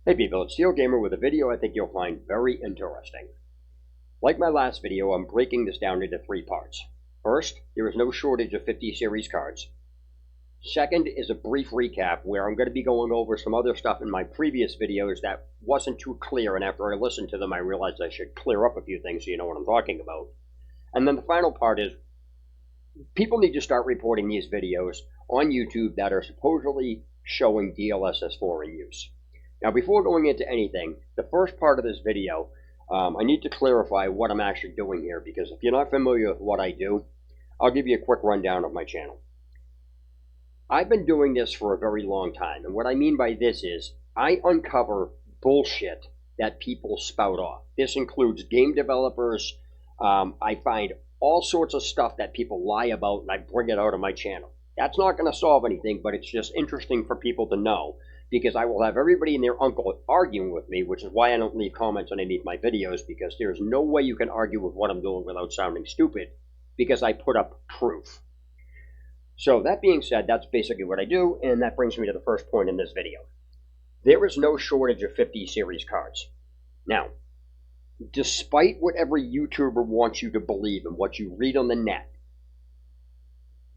Hey people, it's Steel Gamer with a video I think you'll find very interesting. Like my last video, I'm breaking this down into three parts. First, there is no shortage of 50 series cards. Second is a brief recap where I'm going to be going over some other stuff in my previous videos that wasn't too clear, and after I listened to them I realized I should clear up a few things so you know what I'm talking about. And then the final part is people need to start reporting these videos on YouTube that are supposedly showing DLSS4 in use. Now, before going into anything, the first part of this video, I need to clarify what I'm actually doing here, because if you're not familiar with what I do, I'll give you a quick rundown of my channel. I've been doing this for a very long time, and what I mean by this is I uncover bullshit that people spout off. This includes game developers. I find all sorts of stuff that people lie about, and I bring it out on my channel. That's not going to solve anything, but it's just interesting for people to know, because I will have everybody and their uncle arguing with me, which is why I don't leave comments underneath my videos, because there's no way you can argue with what I'm doing without sounding stupid, because I put up proof. So that being said, that's basically what I do, and that brings me to the first point in this video. There is no shortage of 50 series cards. Now, despite what every YouTuber wants you to believe and what you read on the net,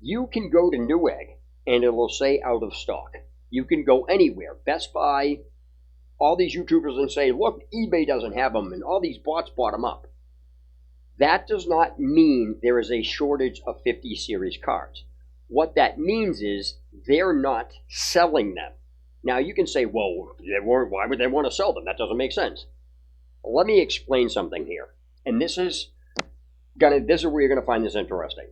you can go to Newegg and it will say out of stock. You can go anywhere, Best Buy, all these YouTubers, and say, look, eBay doesn't have them, and all these bots bought them up. That does not mean there is a shortage of 50 series cards. What that means is they're not selling them. Now, you can say, well, why would they want to sell them? That doesn't make sense. Let me explain something here. And this is where you're going to find this interesting.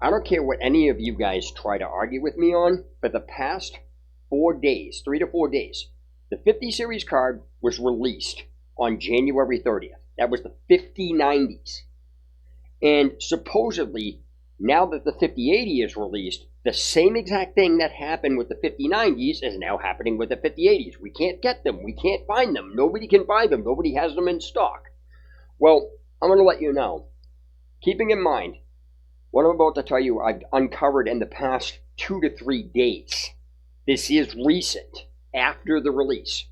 I don't care what any of you guys try to argue with me on, but the past 4 days, 3 to 4 days, the 50 series card was released on January 30th. That was the 5090s. And supposedly, now that the 5080 is released, the same exact thing that happened with the 5090s is now happening with the 5080s. We can't get them. We can't find them. Nobody can buy them. Nobody has them in stock. Well, I'm going to let you know. Keeping in mind, what I'm about to tell you, I've uncovered in the past 2 to 3 days. This is recent, after the release.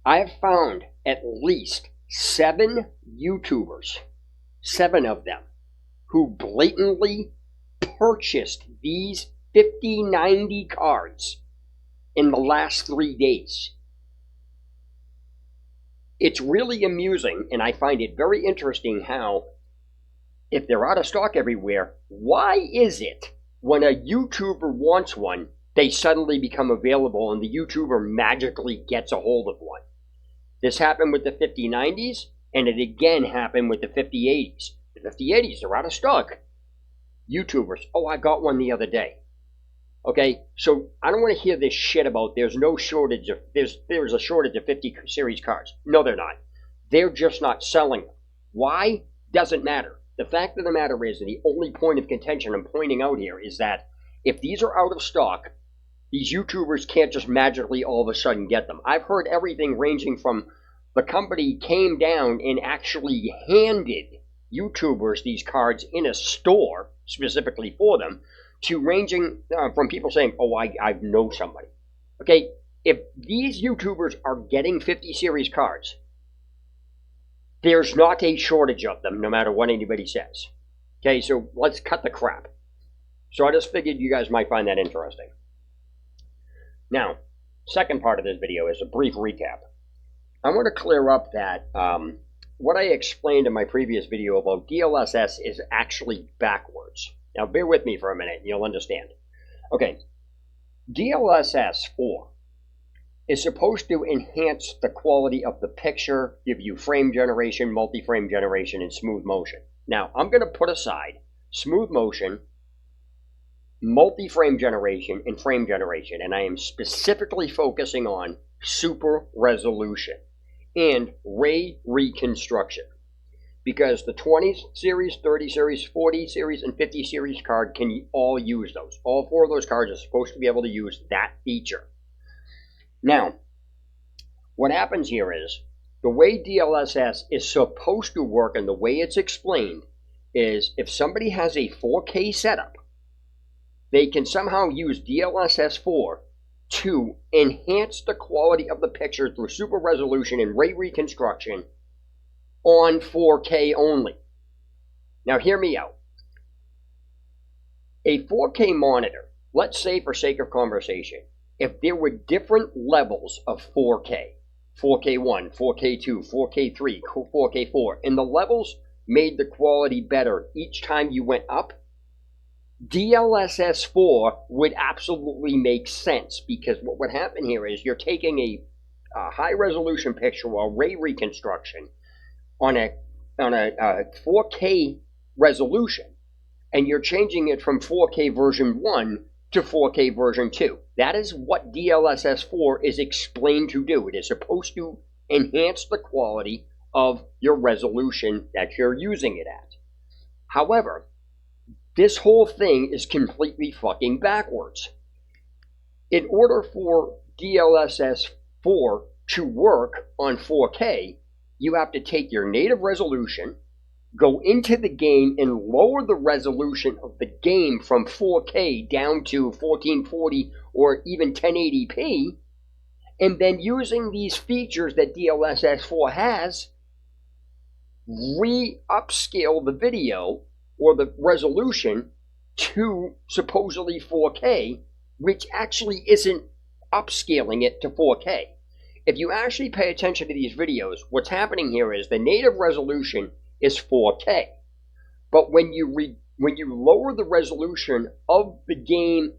I have found at least 7 YouTubers, 7 of them, who blatantly purchased these 5090 cards in the last 3 days. It's really amusing, and I find it very interesting how, if they're out of stock everywhere, why is it when a YouTuber wants one, they suddenly become available and the YouTuber magically gets a hold of one? This happened with the 5090s, and it again happened with the 5080s. The 5080s, they're out of stock. YouTubers, oh, I got one the other day. Okay, so I don't want to hear this shit about there's a shortage of 50 series cards. No, they're not. They're just not selling them. Why? Doesn't matter. The fact of the matter is, and the only point of contention I'm pointing out here is that if these are out of stock, these YouTubers can't just magically all of a sudden get them. I've heard everything ranging from the company came down and actually handed YouTubers these cards in a store specifically for them, to ranging from people saying, oh, I know somebody. Okay, if these YouTubers are getting 50 series cards, there's not a shortage of them, no matter what anybody says. Okay, so let's cut the crap. So I just figured you guys might find that interesting. Now, second part of this video is a brief recap. I want to clear up that what I explained in my previous video about DLSS is actually backwards. Now, bear with me for a minute and you'll understand. Okay, DLSS 4 is supposed to enhance the quality of the picture, give you frame generation, multi-frame generation, and smooth motion. Now, I'm going to put aside smooth motion, multi-frame generation, and frame generation, and I am specifically focusing on super resolution and ray reconstruction. Because the 20 series, 30 series, 40 series, and 50 series card can all use those. All 4 of those cards are supposed to be able to use that feature. Now, what happens here is, the way DLSS is supposed to work and the way it's explained is if somebody has a 4K setup, they can somehow use DLSS 4 to enhance the quality of the picture through super resolution and ray reconstruction on 4K only. Now hear me out. A 4K monitor, let's say for sake of conversation, if there were different levels of 4K, 4K1, 4K2, 4K3, 4K4, and the levels made the quality better each time you went up, DLSS 4 would absolutely make sense, because what would happen here is you're taking a high resolution picture or ray reconstruction on a 4K resolution, and you're changing it from 4K version 1 to 4K version 2. That is what DLSS 4 is explained to do. It is supposed to enhance the quality of your resolution that you're using it at. However, this whole thing is completely fucking backwards. In order for DLSS 4 to work on 4K, you have to take your native resolution, go into the game and lower the resolution of the game from 4K down to 1440 or even 1080p, and then using these features that DLSS 4 has, re-upscale the video or the resolution to supposedly 4K, which actually isn't upscaling it to 4K. If you actually pay attention to these videos, what's happening here is the native resolution is 4K, but when you lower the resolution of the game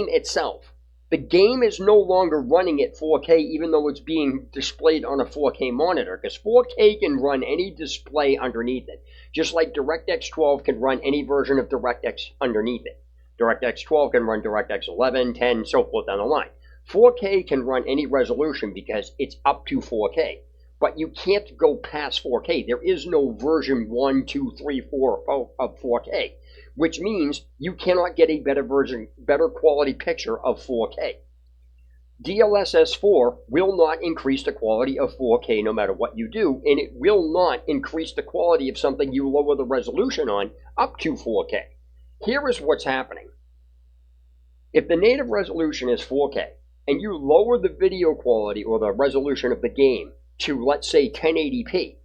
itself, the game is no longer running at 4K, even though it's being displayed on a 4K monitor, because 4K can run any display underneath it, just like DirectX 12 can run any version of DirectX underneath it. DirectX 12 can run DirectX 11, 10, so forth down the line. 4K can run any resolution because it's up to 4K. But you can't go past 4K. There is no version 1, 2, 3, 4 of 4K, which means you cannot get a better quality picture of 4K. DLSS 4 will not increase the quality of 4K no matter what you do, and it will not increase the quality of something you lower the resolution on up to 4K. Here is what's happening. If the native resolution is 4K, and you lower the video quality or the resolution of the game to, let's say, 1080p,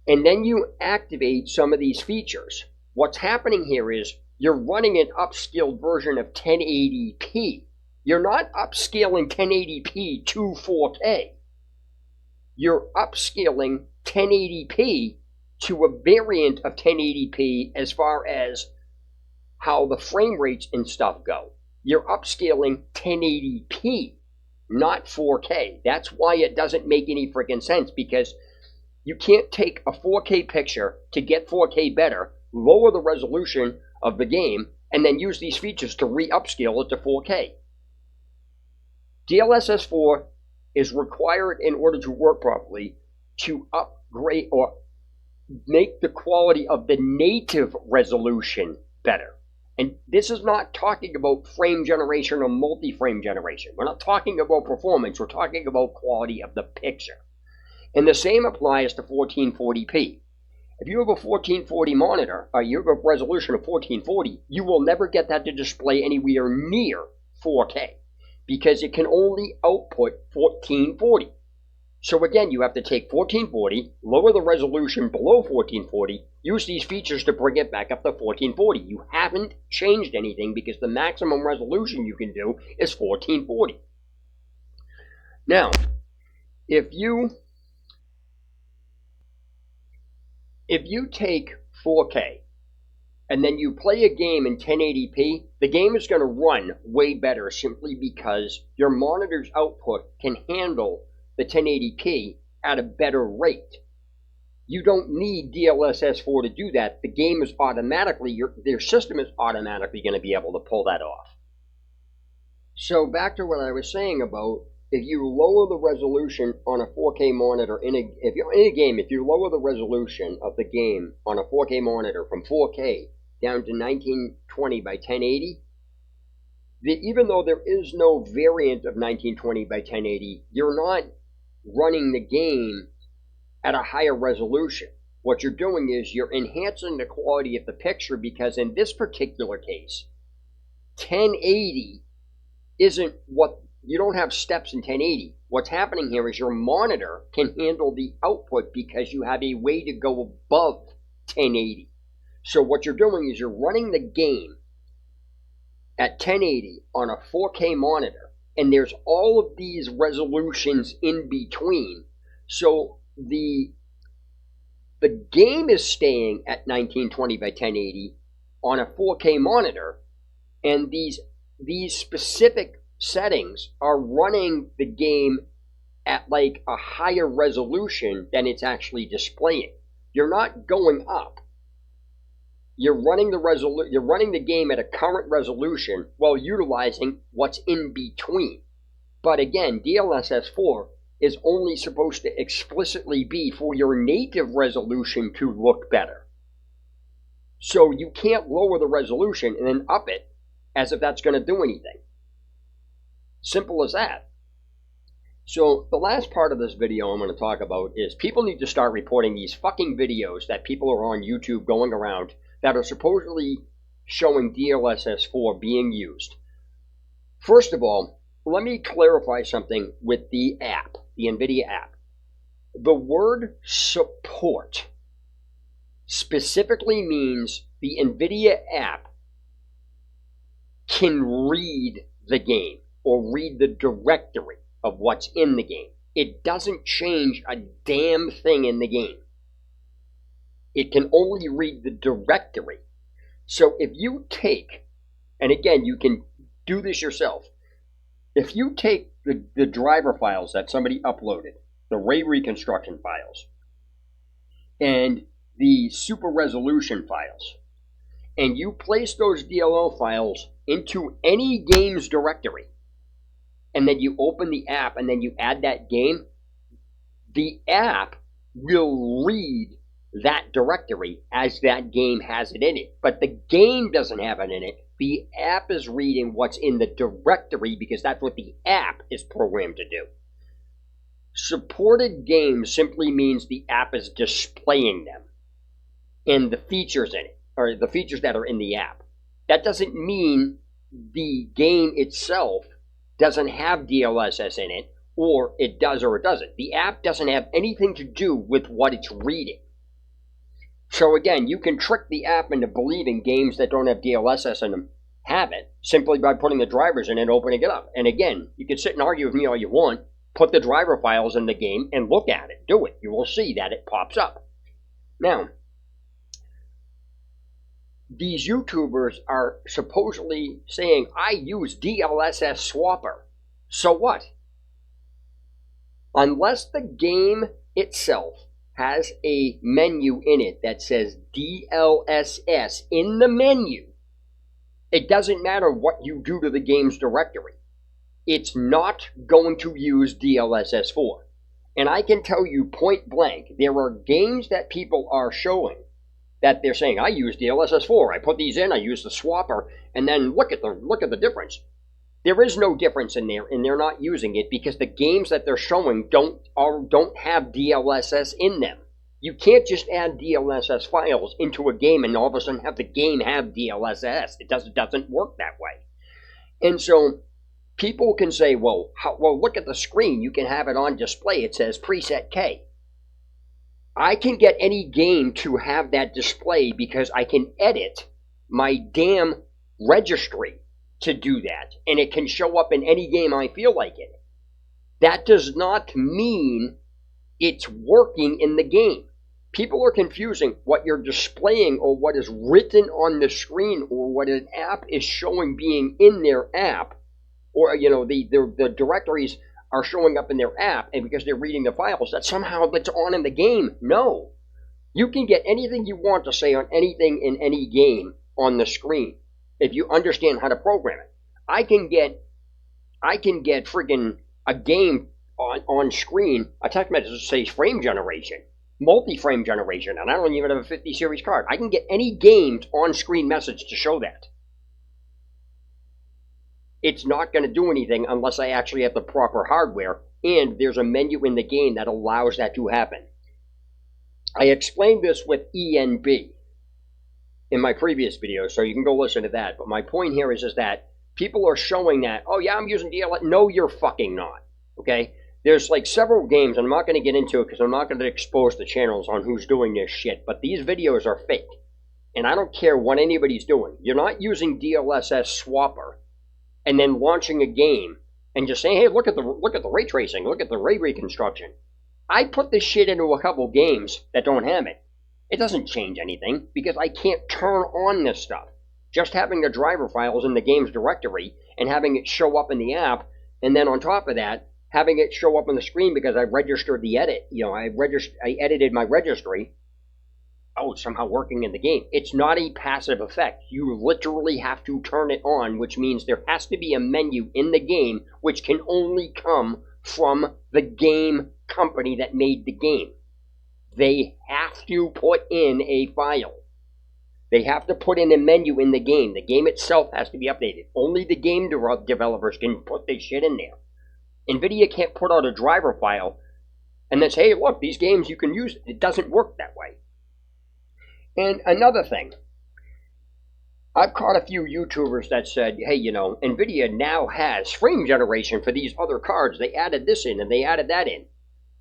and then you activate some of these features, what's happening here is you're running an upscaled version of 1080p. You're not upscaling 1080p to 4K. You're upscaling 1080p to a variant of 1080p as far as how the frame rates and stuff go. You're upscaling 1080p, not 4K. That's why it doesn't make any freaking sense, because you can't take a 4K picture to get 4K better, lower the resolution of the game, and then use these features to re-upscale it to 4K. DLSS 4 is required in order to work properly to upgrade or make the quality of the native resolution better. And this is not talking about frame generation or multi-frame generation. We're not talking about performance. We're talking about quality of the picture. And the same applies to 1440p. If you have a 1440 monitor, or you have a resolution of 1440, you will never get that to display anywhere near 4K, because it can only output 1440. So again, you have to take 1440, lower the resolution below 1440, use these features to bring it back up to 1440. You haven't changed anything, because the maximum resolution you can do is 1440. Now, if you take 4K and then you play a game in 1080p, the game is going to run way better, simply because your monitor's output can handle the 1080p at a better rate. You don't need DLSS 4 to do that. The game is automatically, their system is automatically going to be able to pull that off. So back to what I was saying about, if you lower the resolution on a 4K monitor, if you're in a game, if you lower the resolution of the game on a 4K monitor from 4K down to 1920 by 1080, even though there is no variant of 1920 by 1080, you're not running the game at a higher resolution. What you're doing is you're enhancing the quality of the picture, because in this particular case, 1080 isn't what, you don't have steps in 1080. What's happening here is your monitor can handle the output because you have a way to go above 1080. So what you're doing is you're running the game at 1080 on a 4K monitor, and there's all of these resolutions in between. So the game is staying at 1920 by 1080 on a 4K monitor, and these specific settings are running the game at like a higher resolution than it's actually displaying. You're not going up. You're running the game at a current resolution while utilizing what's in between. But again, DLSS 4 is only supposed to explicitly be for your native resolution to look better. So you can't lower the resolution and then up it as if that's going to do anything. Simple as that. So the last part of this video I'm going to talk about is people need to start reporting these fucking videos that people are on YouTube going around that are supposedly showing DLSS 4 being used. First of all, let me clarify something with the app, the NVIDIA app. The word support specifically means the NVIDIA app can read the game or read the directory of what's in the game. It doesn't change a damn thing in the game. It can only read the directory. So if you take, and again, you can do this yourself, if you take the driver files that somebody uploaded, the ray reconstruction files, and the super resolution files, and you place those DLL files into any game's directory, and then you open the app and then you add that game, the app will read that directory as that game has it in it. But the game doesn't have it in it. The app is reading what's in the directory because that's what the app is programmed to do. Supported games simply means the app is displaying them and the features in it, or the features that are in the app. That doesn't mean the game itself doesn't have DLSS in it, or it does or it doesn't. The app doesn't have anything to do with what it's reading. So again, you can trick the app into believing games that don't have DLSS in them have it simply by putting the drivers in and opening it up. And again, you can sit and argue with me all you want, put the driver files in the game and look at it. Do it. You will see that it pops up. Now, these YouTubers are supposedly saying, I use DLSS Swapper. So what? Unless the game itself has a menu in it that says DLSS in the menu, it doesn't matter what you do to the game's directory. It's not going to use DLSS 4. And I can tell you point blank, there are games that people are showing that they're saying, I use DLSS 4. I put these in, I use the swapper, and then look at the difference. There is no difference in there, and they're not using it because the games that they're showing don't have DLSS in them. You can't just add DLSS files into a game and all of a sudden have the game have DLSS. It doesn't work that way. And so people can say, well, look at the screen. You can have it on display. It says preset K. I can get any game to have that display because I can edit my damn registry to do that. And it can show up in any game I feel like it. That does not mean it's working in the game. People are confusing what you're displaying or what is written on the screen or what an app is showing being in their app, or the directories are showing up in their app, and because they're reading the files, that somehow it's on in the game. No. You can get anything you want to say on anything in any game on the screen if you understand how to program it. I can get friggin' a game on screen, a text message that says frame generation, multi-frame generation, and I don't even have a 50 series card. I can get any game's on-screen message to show that. It's not going to do anything unless I actually have the proper hardware, and there's a menu in the game that allows that to happen. I explained this with ENB in my previous video, so you can go listen to that. But my point here is that people are showing that, oh yeah, I'm using DLS. No, you're fucking not. Okay? There's like several games, and I'm not going to get into it because I'm not going to expose the channels on who's doing this shit, but these videos are fake. And I don't care what anybody's doing. You're not using DLSS Swapper and then launching a game and just saying, hey, look at the ray tracing, look at the ray reconstruction. I put this shit into a couple games that don't have it. It doesn't change anything because I can't turn on this stuff. Just having the driver files in the game's directory and having it show up in the app, and then on top of that, having it show up on the screen because I registered the edit. You know, I edited my registry. Oh, it's somehow working in the game. It's not a passive effect. You literally have to turn it on, which means there has to be a menu in the game which can only come from the game company that made the game. They have to put in a file. They have to put in a menu in the game. The game itself has to be updated. Only the game developers can put this shit in there. NVIDIA can't put out a driver file and then say, hey, look, these games you can use. It doesn't work that way. And another thing, I've caught a few YouTubers that said, hey, you know, NVIDIA now has frame generation for these other cards. They added this in and they added that in.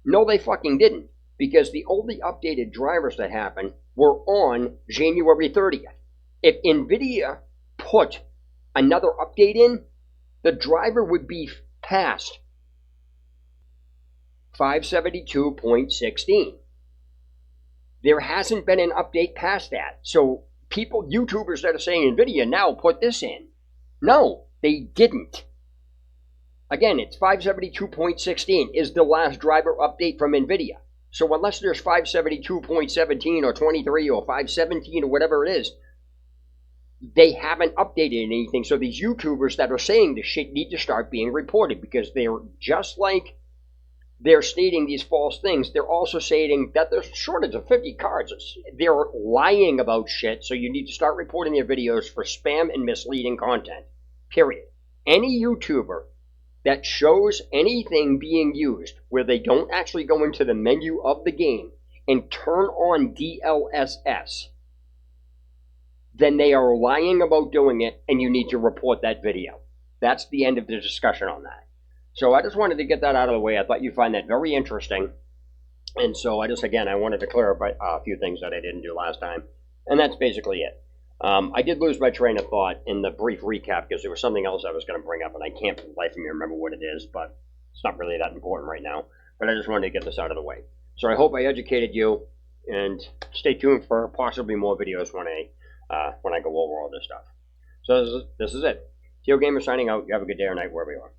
No, they fucking didn't. Because the only updated drivers that happened were on January 30th. If NVIDIA put another update in, the driver would be past 572.16. There hasn't been an update past that. So people, YouTubers that are saying NVIDIA now put this in. No, they didn't. Again, it's 572.16 is the last driver update from NVIDIA. So unless there's 572.17 or 23 or 517 or whatever it is, they haven't updated anything. So these YouTubers that are saying this shit need to start being reported because they're just like they're stating these false things. They're also stating that there's a shortage of 50 cards. They're lying about shit, so you need to start reporting their videos for spam and misleading content. Period. Any YouTuber that shows anything being used where they don't actually go into the menu of the game and turn on DLSS, then they are lying about doing it, and you need to report that video. That's the end of the discussion on that. So I just wanted to get that out of the way. I thought you'd find that very interesting. And so I wanted to clarify a few things that I didn't do last time. And that's basically it. I did lose my train of thought in the brief recap because there was something else I was going to bring up, and I can't for the life of me remember what it is, but it's not really that important right now. But I just wanted to get this out of the way. So I hope I educated you, and stay tuned for possibly more videos when I go over all this stuff. So this is it. Theo Gamer signing out. You have a good day or night wherever you are.